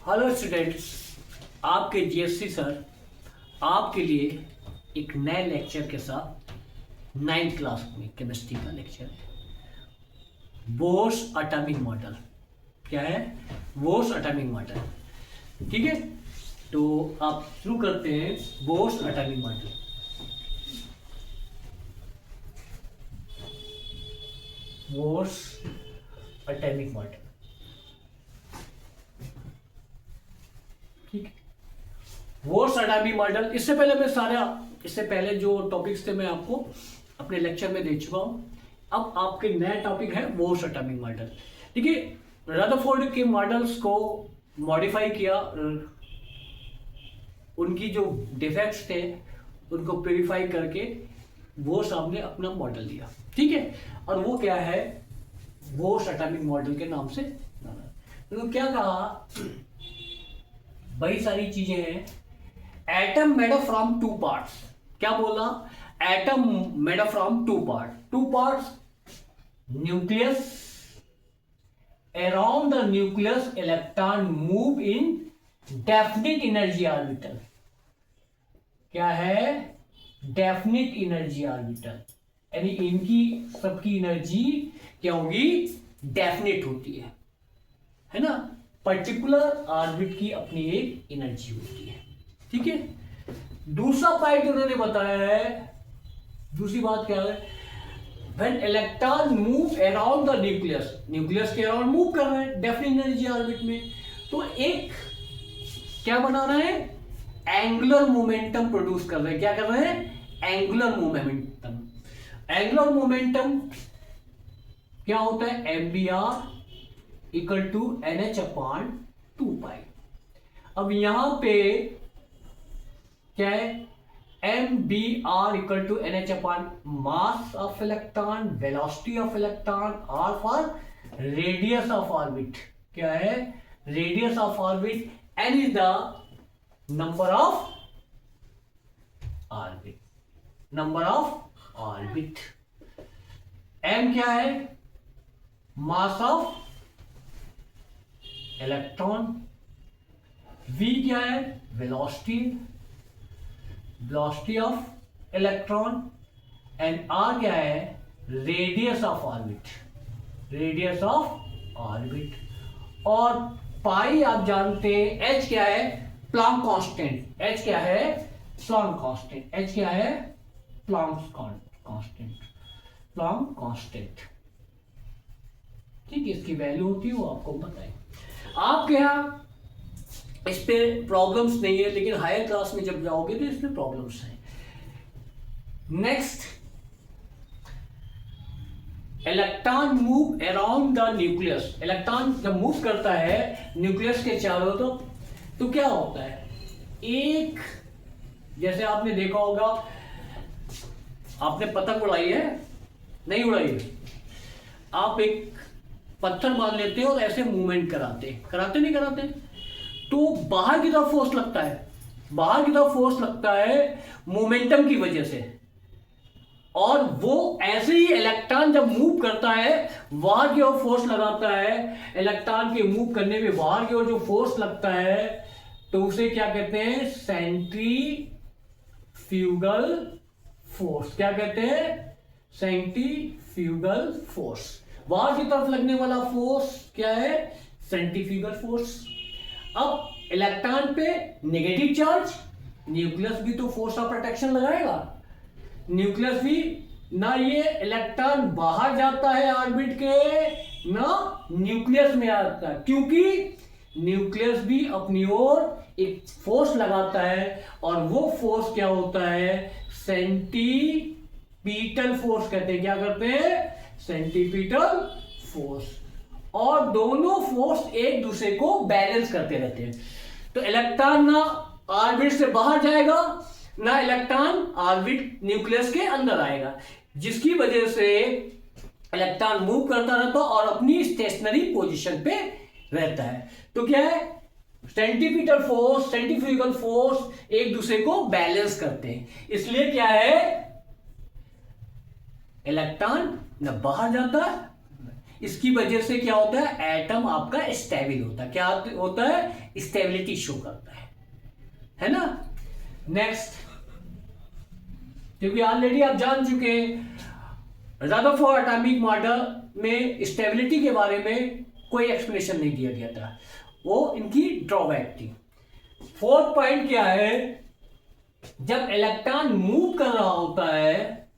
Hello students, आपके GSC sir आपके लिए एक नए लेक्चर के साथ 9th क्लास में केमिस्ट्री का लेक्चर है। बोर्स एटॉमिक मॉडल क्या है? Bohr's atomic model. ठीक है, तो आप शुरू करते हैं। Bohr's atomic model. Bohr's atomic model. ठीक है, बोर्स एटॉमिक मॉडल। इससे पहले जो टॉपिक्स थे मैं आपको अपने लेक्चर में दे चुका हूं। अब आपके नया टॉपिक है बोर्स एटॉमिक मॉडल। ठीक है, रदरफोर्ड के मॉडल्स को मॉडिफाई किया, उनकी जो डिफेक्ट्स थे उनको प्योरीफाई करके वो सामने अपना मॉडल दिया। ठीक है, और वो क्या है? बोर्स एटॉमिक मॉडल के नाम से। तो क्या कहा? बड़ी सारी चीजें हैं। Atom made up from two parts. क्या बोला? Atom made up from two parts. Nucleus, around the nucleus electron move in definite energy orbital. क्या है? डेफिनिट एनर्जी ऑर्बिटल, यानी इनकी सबकी एनर्जी क्या होगी? डेफिनिट होती है ना। पर्टिकुलर ऑर्बिट की अपनी एक एनर्जी होती है। ठीक है, दूसरा पॉइंट उन्होंने बताया है। दूसरी बात क्या है? When electron move around the nucleus के अराउंड मूव कर रहे हैं डेफिनिट एनर्जी ऑर्बिट में, तो एक क्या बना रहे हैं? एंगुलर मोमेंटम प्रोड्यूस कर रहे हैं। क्या कर रहे हैं? Angular momentum. एंगुलर मोमेंटम क्या होता है? MBR equal to NH upon 2 pi. अब यहां पे क्या है? MBR equal to NH upon mass of electron, velocity of electron, R for radius of orbit. क्या है? Radius of orbit. N is the number of orbit. Number of orbit. M क्या है? Mass of electron. V क्या है? Velocity of electron. And R क्या है? Radius of orbit. और pi आप जानते हैं। H क्या है? Planck constant. H क्या है? Planck constant. H क्या है? Planck constant. ठीक है, इसकी वैल्यू होती है, वो आपको बताएं। आपके यहाँ इस पे प्रॉब्लम्स नहीं है, लेकिन हायर क्लास में जब जाओगे तो इसमें प्रॉब्लम्स हैं। Next, electron move around the nucleus. Electron जब मूव करता है न्यूक्लियस के चारों तो क्या होता है? एक, जैसे आपने देखा होगा, आपने पतंग उड़ाई है? नहीं उड़ाई है? आप एक पत्थर मान लेते हो और ऐसे मूवमेंट कराते नहीं कराते, तो बाहर की तरफ फोर्स लगता है मोमेंटम की वजह से। और वो ऐसे ही इलेक्ट्रॉन जब मूव करता है बाहर की ओर फोर्स लगाता है। इलेक्ट्रॉन के मूव करने में बाहर की ओर जो फोर्स लगता है तो उसे क्या कहते हैं? Centrifugal force. क्या कहते हैं? Centrifugal force. बाहर की तरफ लगने वाला फोर्स क्या है? Centrifugal force. अब इलेक्ट्रॉन पे नेगेटिव चार्ज, न्यूक्लियस भी तो फोर्स ऑफ अट्रैक्शन लगाएगा। न्यूक्लियस भी ना, ये इलेक्ट्रॉन बाहर जाता है ऑर्बिट के, ना न्यूक्लियस में आता है, क्योंकि न्यूक्लियस भी अपनी ओर एक फोर्स लगाता है। और वो फोर्स क्या होता है? सेंटीपीटल फोर्स कहते हैं। क्या करते हैं? Centripetal force. और दोनों फोर्स एक दूसरे को बैलेंस करते रहते हैं। तो इलेक्ट्रॉन ना ऑर्बिट से बाहर जाएगा, ना इलेक्ट्रॉन ऑर्बिट न्यूक्लियस के अंदर आएगा, जिसकी वजह से इलेक्ट्रॉन मूव करता रहता है और अपनी स्टेशनरी पोजीशन पे रहता है। तो क्या है? सेंटीपीटल फोर्स, सेंट्रीफ्यूगल फोर्स एक दूसरे को बैलेंस करते हैं। इसलिए क्या है? इलेक्ट्रॉन न बाहर जाता है इसकी वजह से क्या होता है, एटम आपका स्टेबल होता है। क्या होता है, स्टेबिलिटी शो करता है ना। नेक्स्ट, क्योंकि ऑलरेडी आप जान चुके हैं रदरफोर्ड एटॉमिक मॉडल में स्टेबिलिटी के बारे में कोई एक्सप्लेनेशन नहीं दिया गया था, वो इनकी ड्रॉबैक थी। फोर्थ पॉइंट क्या है, जब इलेक्ट्रॉन मूव कर रहा होता है,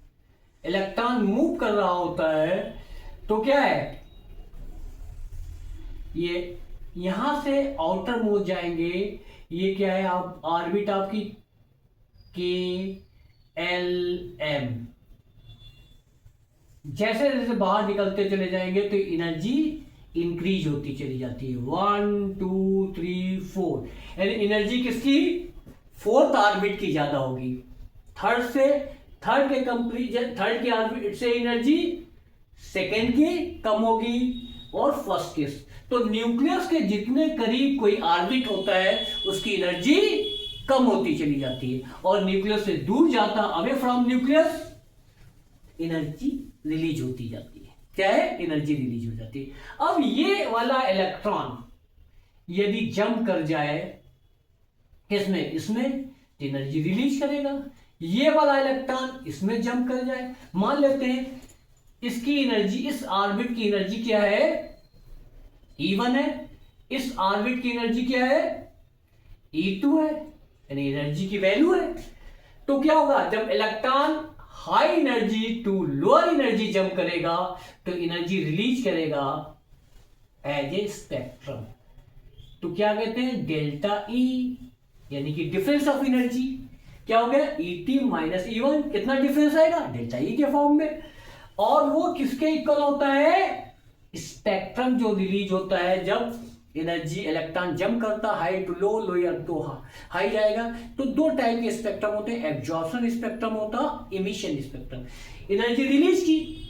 इलेक्ट्रॉन मूव कर रहा होता है तो क्या है, ये यहां से आउटर मोस्ट जाएंगे, ये क्या है, आप ऑर्बिट आपकी KLM, जैसे जैसे बाहर निकलते चले जाएंगे तो एनर्जी इंक्रीज होती चली जाती है। 1 2 3 4, यानी एनर्जी किसकी, फोर्थ ऑर्बिट की ज्यादा होगी, थर्ड के ऑर्बिट से एनर्जी सेकेंड की कम होगी, और फर्स्ट के। तो न्यूक्लियस के जितने करीब कोई ऑर्बिट होता है उसकी एनर्जी कम होती चली जाती है, और न्यूक्लियस से दूर जाता, away from nucleus, energy release होती जाती है। क्या है, एनर्जी रिलीज हो जाती है। अब ये वाला इलेक्ट्रॉन यदि जंप कर जाए किसमें, इसमें, तो एनर्जी रिलीज करेगा। ये वाला इलेक्ट्रॉन इसमें जंप कर जाए, मान लेते हैं इसकी एनर्जी, इस ऑर्बिट की एनर्जी क्या है, E1 है, इस ऑर्बिट की एनर्जी क्या है, E2 है, यानी एनर्जी की वैल्यू है। तो क्या होगा, जब electron high energy to lower energy jump करेगा तो एनर्जी रिलीज करेगा एज ए स्पेक्ट्रम। तो क्या कहते हैं, डेल्टा E, यानी कि डिफरेंस ऑफ एनर्जी। क्या हो गया, ET माइनस E1, कितना डिफरेंस आएगा, डेल्टा E के फॉर्म में। और वो किसके इक्वल होता है, स्पेक्ट्रम जो रिलीज होता है जब एनर्जी इलेक्ट्रॉन जंप करता, high to low, lower to high जाएगा। तो दो टाइप के स्पेक्ट्रम होते हैं, एब्जॉर्प्शन स्पेक्ट्रम होता, इमिशन स्पेक्ट्रम। एनर्जी रिलीज की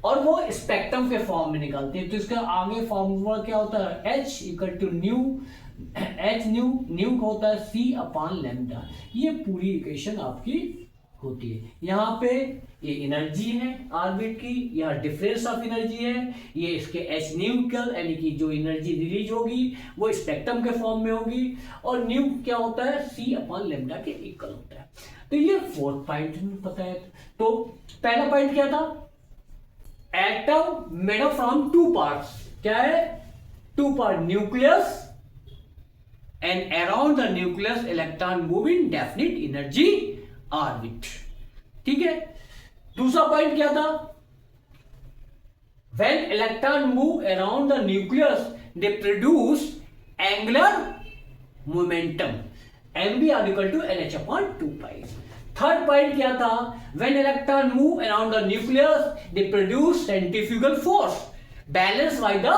और वो स्पेक्ट्रम के फॉर्म में निकालते हैं। तो इसका आगे फॉर्मूला क्या होता है, H equal to nu, H nu होता है C/λ। ये पूरी इक्वेशन आपकी होती है। यहाँ पे ये एनर्जी है ऑर्बिट की, यहाँ डिफरेंस ऑफ एनर्जी है, ये इसके H न्यूक्लियर, यानी कि जो एनर्जी रिलीज होगी वो स्पेक्ट्रम के फॉर्म में होगी, और न्यू क्या होता है, C/λ के इक्वल होता है। तो ये फोर्थ पॉइंट पता है। तो पहला पॉइंट क्या था, atom made up from two parts. क्या है, two part, nucleus and around the nucleus electron move in definite energy orbit. ठीक है। दूसरा पॉइंट क्या था, when electron move around the nucleus they produce angular momentum, mv equal to nh/2π। Third point क्या था, when electron move around the nucleus they produce centrifugal force balance by the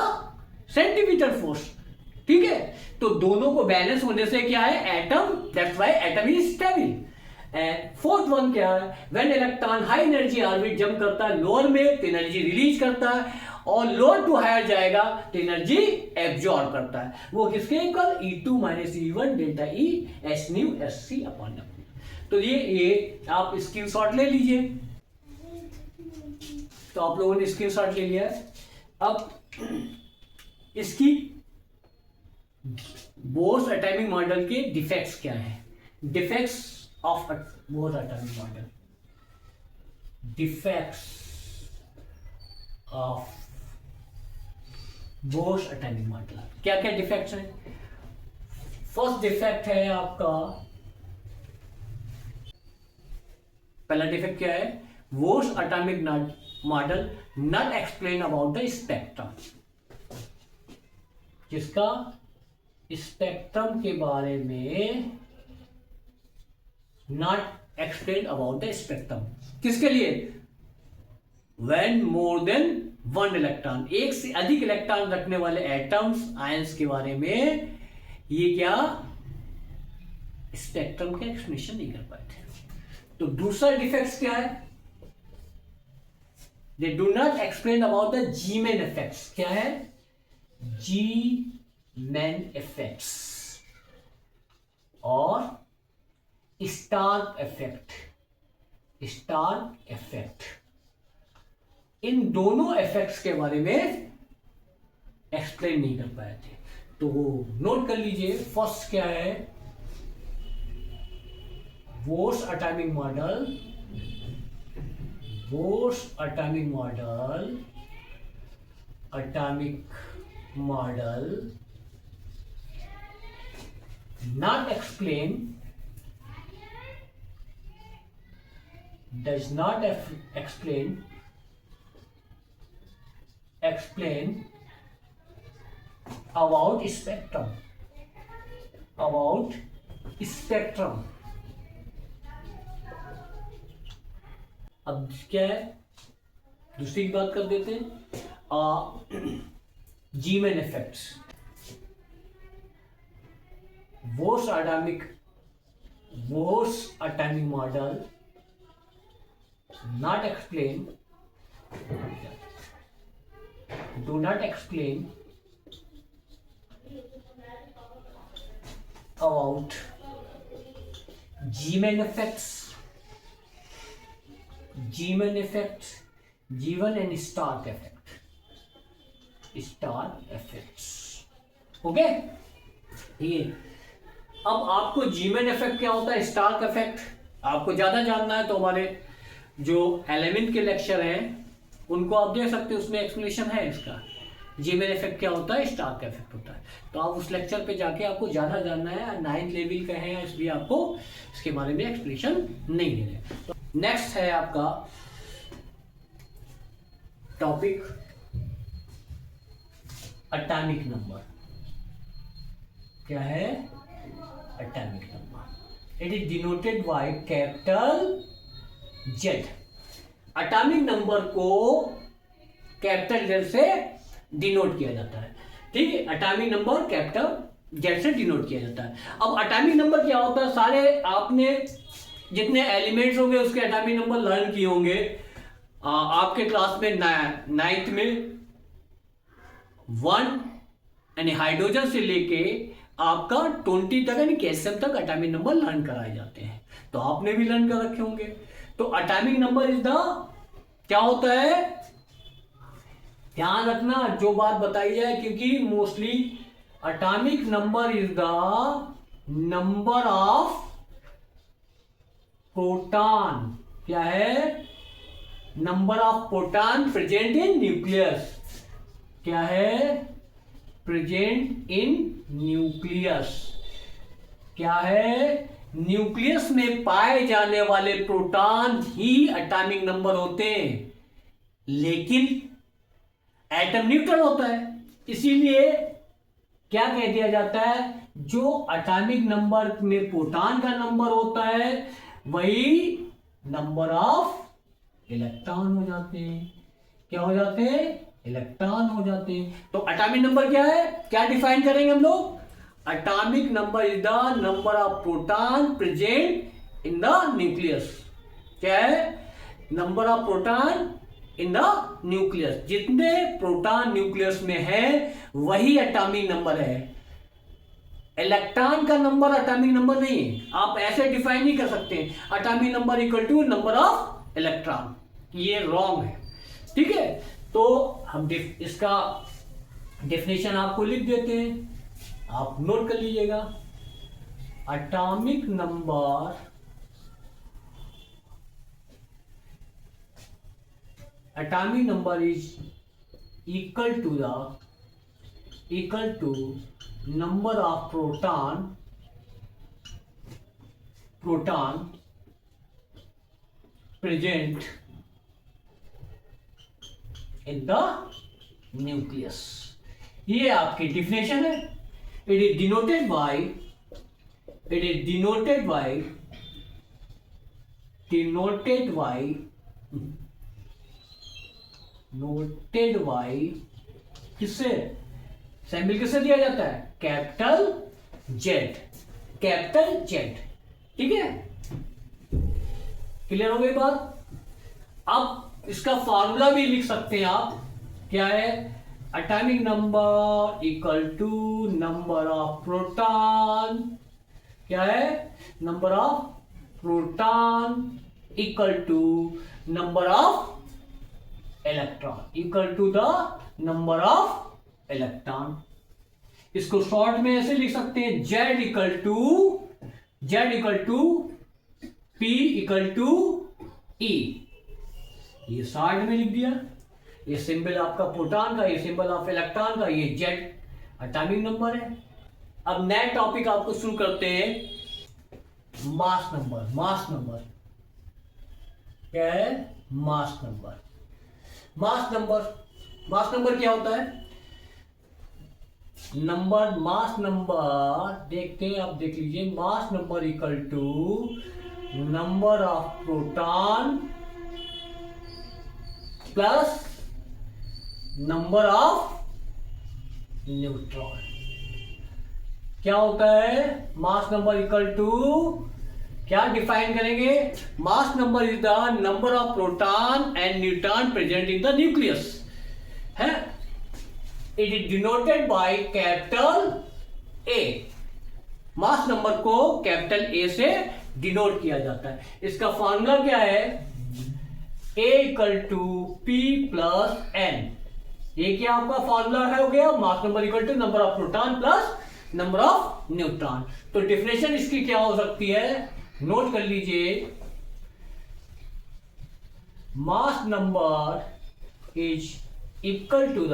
centimetre force. ठीक है। तो दोनों को balance होने से क्या है, atom, that's why atom is stable. Fourth one क्या है, when electron high energy orbit jump करता है लोअर में तो एनर्जी रिलीज करता है, और लोअर टू हायर जाएगा तो एनर्जी एब्जॉर्ब करता है। वो किसके equal, E2 minus E1 delta E H new SC/W। तो ये आप स्क्रीनशॉट ले लीजिए। तो आप लोगों ने स्क्रीनशॉट ले लिया है। अब इसकी बोर्स एटॉमिक मॉडल के डिफेक्ट्स क्या है, defects of Bohr atomic model, defects of Bohr atomic model। क्या क्या डिफेक्ट्स हैं, फर्स्ट डिफेक्ट है आपका, पहला डिफेक्ट क्या है, Bohr atomic model not explain about the spectrum। जिसका स्पेक्ट्रम के बारे में not explain about the spectrum, किसके लिए, when more than one electron, एक से अधिक इलेक्ट्रॉन रखने वाले एटम्स, आयंस के बारे में ये क्या स्पेक्ट्रम का एक्सप्लेनेशन नहीं कर पाते। तो दूसरा डिफेक्ट्स क्या है, they do not explain about the G-man effects. क्या है, जी-मैन इफेक्ट्स और स्टार्क इफेक्ट, स्टार्क इफेक्ट, इन दोनों इफेक्ट्स के बारे में एक्सप्लेन नहीं कर पाए थे। तो नोट कर लीजिए, फर्स्ट क्या है, Bohr's atomic model, Bohr's atomic model, atomic model not explain, does not explain about spectrum, about spectrum। अब क्या है, दूसरी की बात कर देते हैं, Zeeman effects. Bohr's atomic model not explain, do not explain about G-man effects, G1 and Stark effects, okay. ये अब आपको जीमैन इफेक्ट क्या होता है, स्टार्क इफेक्ट आपको ज्यादा जानना है तो हमारे जो 11th के लेक्चर हैं उनको आप देख सकते हैं, उसमें एक्सप्लेनेशन है इसका। जीमैन इफेक्ट क्या होता है, स्टार्क इफेक्ट होता है, तो आप उस लेक्चर पे जाके आपको ज्यादा जानना है। 9th लेवल का है इसलिए आपको इसके बारे में एक्सप्लेनेशन नहीं दे रहे। तो नेक्स्ट है आपका टॉपिक एटॉमिक नंबर। क्या है, atomic number. It is denoted by capital Z. Atomic number को कैपिटल जेड से डिनोट किया जाता है, ठीक है। एटॉमिक नंबर कैपिटल जेड से डिनोट किया जाता है। अब एटॉमिक नंबर क्या होता है, सारे आपने जितने एलिमेंट्स होंगे उसके एटॉमिक नंबर लर्न किए होंगे आपके क्लास में 9th में। 1 यानी हाइड्रोजन से लेके आपका 20 तक यानी कैल्शियम तक एटॉमिक नंबर लर्न कराए जाते हैं, तो आपने भी लर्न कर रखे होंगे। तो एटॉमिक नंबर इज द क्या होता है, ध्यान रखना जो बात बताई जाए, क्योंकि mostly atomic number is the number of proton. क्या है, number of proton present in nucleus. क्या है, प्रेजेंट इन न्यूक्लियस। क्या है, न्यूक्लियस में पाए जाने वाले प्रोटॉन ही एटॉमिक नंबर होते हैं, लेकिन एटम न्यूट्रल होता है, इसीलिए क्या कह दिया जाता है, जो एटॉमिक नंबर में प्रोटॉन का नंबर होता है वही नंबर ऑफ इलेक्ट्रॉन हो जाते हैं। क्या हो जाते हैं, इलेक्ट्रॉन हो जाते हैं। तो एटॉमिक नंबर क्या है, क्या डिफाइन करेंगे हम लोग, atomic number is the number of proton present in the nucleus. क्या है, number of proton in the nucleus, जितने प्रोटॉन न्यूक्लियस में है वही एटॉमिक नंबर है। इलेक्ट्रॉन का नंबर एटॉमिक नंबर नहीं है, आप ऐसे डिफाइन नहीं कर सकते atomic number equal to number of electron, ये रॉन्ग है, ठीक है। तो हम इसका डेफिनेशन आपको लिख देते हैं, आप नोट कर लीजिएगा। Atomic number is equal to number of proton present in the nucleus. ये आपकी डिफिनेशन है। इट इज डिनोटेड बाय किससे, सैम्पल किससे दिया जाता है, कैपिटल जेड, ठीक है। क्लियर हो गई बात। अब इसका फॉर्मूला भी लिख सकते हैं आप, क्या है, atomic number equal to number of proton. क्या है, number of proton equal to number of electron equal to the number of electron. इसको शॉर्ट में ऐसे लिख सकते हैं, Z equal to P equal to E। ये शॉर्ट में लिख दिया। ये सिंबल आपका प्रोटॉन का, ये सिंबल ऑफ इलेक्ट्रॉन का, ये Z एटॉमिक नंबर है। अब नया टॉपिक आपको शुरू करते हैं, मास नंबर। मास नंबर क्या है? Mass number. मास नंबर क्या होता है? नंबर, मास नंबर देखते हैं, आप देख लीजिए। Mass number equal to number of proton plus number of neutron. क्या होता है? मास नंबर इक्वल टू, क्या डिफाइन करेंगे? Mass number is the number of proton and neutron present in the nucleus है। It is denoted by capital A. Mass number को capital A से denote किया जाता है। इसका फॉर्मूला क्या है? A equal to P plus N. ये क्या आपका फॉर्मूला है, हो गया mass number equal to number of proton plus number of neutron. तो डिफिनेशन इसकी क्या हो सकती है? नोट कर लीजिए, mass number is equal to the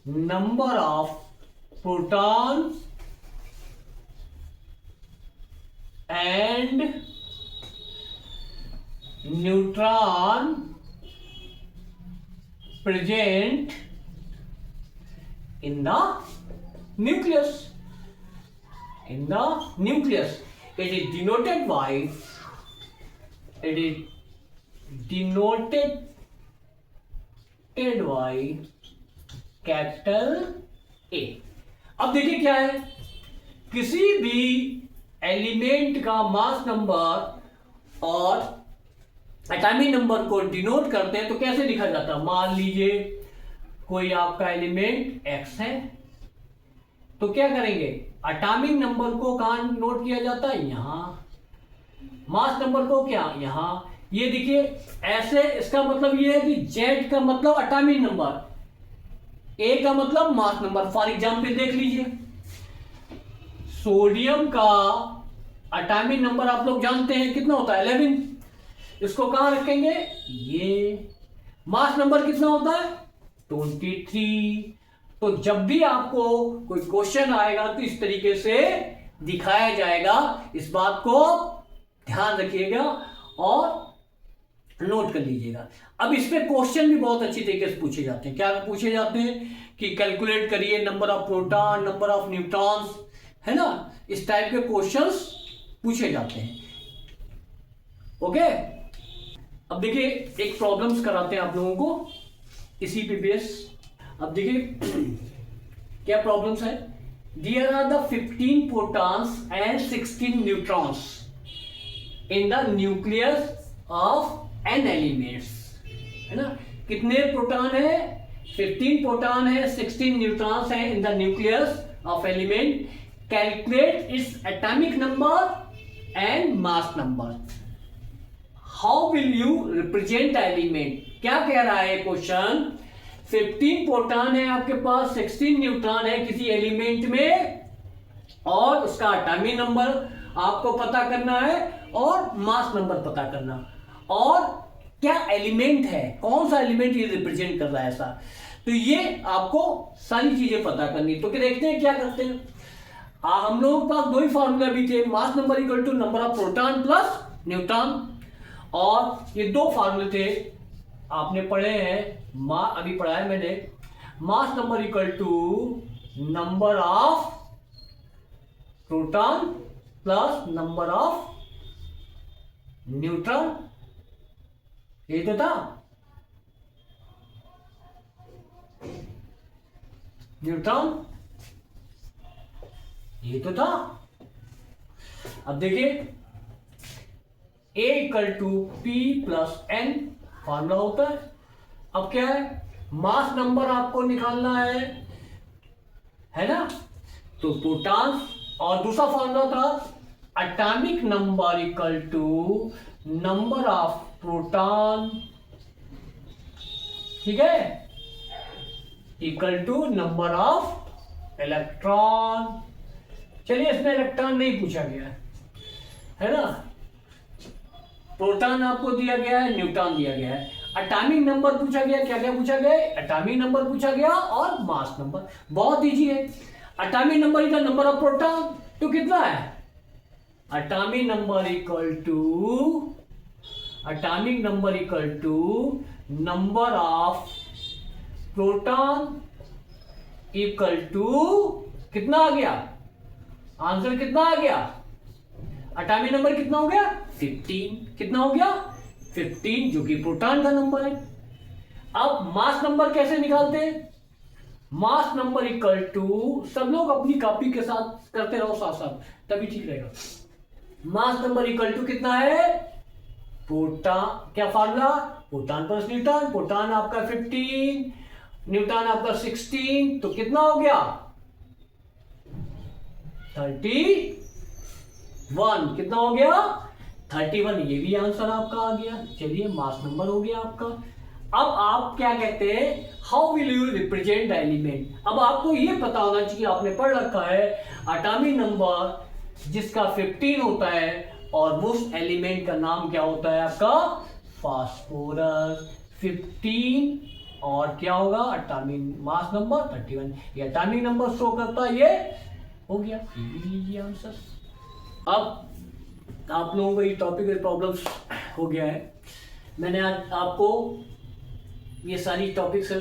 number of proton and neutron present in the nucleus. In the nucleus, it is denoted by capital A. अब देखिए क्या है, किसी भी एलिमेंट का मास नंबर और एटॉमिक नंबर को डिनोट करते हैं तो कैसे लिखा जाता है? मान लीजिए कोई आपका एलिमेंट X है, तो क्या करेंगे? एटॉमिक नंबर को कहां नोट किया जाता है? यहां। मास नंबर को क्या? यहां। ये देखिए ऐसे, इसका मतलब ये है कि Z का मतलब एटॉमिक नंबर, A का मतलब मास नंबर। फॉर एग्जाम्पल देख लीजिए, सोडियम का एटॉमिक नंबर आप लोग जानते हैं कितना होता है? 11। इसको कहां रखेंगे? ये। मास नंबर कितना होता है? 23। तो जब भी आपको कोई क्वेश्चन आएगा तो इस तरीके से दिखाया जाएगा। इस बात को ध्यान रखिएगा और नोट कर लीजिएगा। अब इस पे क्वेश्चन भी बहुत अच्छी तरीके से पूछे जाते हैं। क्या पूछे जाते हैं कि कैलकुलेट करिए number of proton, number of neutrons, है ना? इस टाइप के क्वेश्चंस पूछे जाते हैं। ओके, अब देखिए एक प्रॉब्लम्स कराते हैं आप लोगों को इसी पे बेस। अब देखिए क्या प्रॉब्लम्स है। There are the 15 protons and 16 neutrons in the nucleus of an elements, है ना? कितने प्रोटॉन है? 15 प्रोटॉन है, 16 न्यूट्रॉन्स है इन the nucleus of element. Calculate its atomic number and mass number. How will you represent element? क्या कह रहा है क्वेश्चन? 15 प्रोटॉन है आपके पास, 16 न्यूट्रॉन है किसी एलिमेंट में, और उसका एटॉमिक नंबर आपको पता करना है और मास नंबर पता करना, और क्या एलिमेंट है, कौन सा एलिमेंट ये रिप्रेजेंट कर रहा है ऐसा। तो ये आपको सारी चीजें पता करनी। तो देखते हैं क्या करते हैं। हम लोगों के पास दो ही फॉर्मूला भी थे, mass number equal to number of proton plus neutron, और ये दो फार्मूले थे आपने पढ़े हैं, अभी पढ़ा है मैंने। Mass number equal to number of proton plus number of neutron, ये तो था। न्यूट्रॉन ये तो था। अब देखिए A equal to P plus N formula होता है। अब क्या है? मास नंबर आपको निकालना है ना? तो प्रोटॉन, और दूसरा फॉर्मूला था atomic number equal to number of proton ठीक है, equal to number of electron. चलिए इसमें इलेक्ट्रॉन नहीं पूछा गया है ना, प्रोटॉन आपको दिया गया है, न्यूट्रॉन दिया गया है। एटॉमिक नंबर पूछा गया, क्या क्या पूछा गया, एटॉमिक नंबर पूछा गया और मास नंबर। बहुत इजी है। Atomic number is the number of proton, तो कितना है, atomic number equal to number of proton equal to कितना आ गया, आंसर कितना आ गया, एटॉमिक नंबर कितना हो गया 15, कितना हो गया 15, जो कि प्रोटॉन का नंबर है। अब मास नंबर कैसे निकालते हैं, मास नंबर इक्वल टू, सब लोग अपनी कॉपी के साथ करते रहो साथ साथ, तभी ठीक रहेगा। मास नंबर इक्वल टू कितना है, प्रोटॉन, क्या formula, proton plus neutron, proton आपका 15, न्यूट्रॉन आपका 16, तो कितना हो गया 31, कितना हो गया 31, ये भी आंसर आपका आ गया। चलिए मास नंबर हो गया आपका। अब आप क्या कहते हैं, how will you represent the element. अब आपको ये पता होना चाहिए, आपने पढ़ रखा है एटॉमिक नंबर जिसका 15 होता है और उस एलिमेंट का नाम क्या होता है आपका फास्फोरस 15, और क्या होगा एटॉमिक मास नंबर 31, ये एटॉमिक नंबर शो करता है, ये हो गया, ये भी लीजिए आंसर। अब आप लोगों को ये टॉपिकल प्रॉब्लम्स हो गया है, मैंने आज आपको ये सारी टॉपिक्स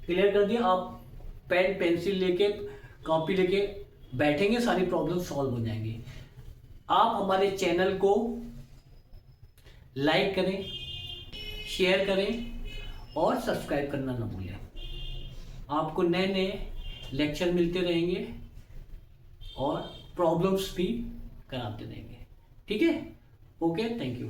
क्लियर कर दिया। आप पेन पेंसिल लेके कॉपी लेके बैठेंगे, सारी प्रॉब्लम सॉल्व हो जाएंगी। आप हमारे चैनल को लाइक करें, शेयर करें और सब्सक्राइब करना ना भूलें। आपको नए नए लेक्चर मिलते रहेंगे और प्रॉब्लम्स भी कराते रहेंगे। ठीक है, ओके, थैंक यू।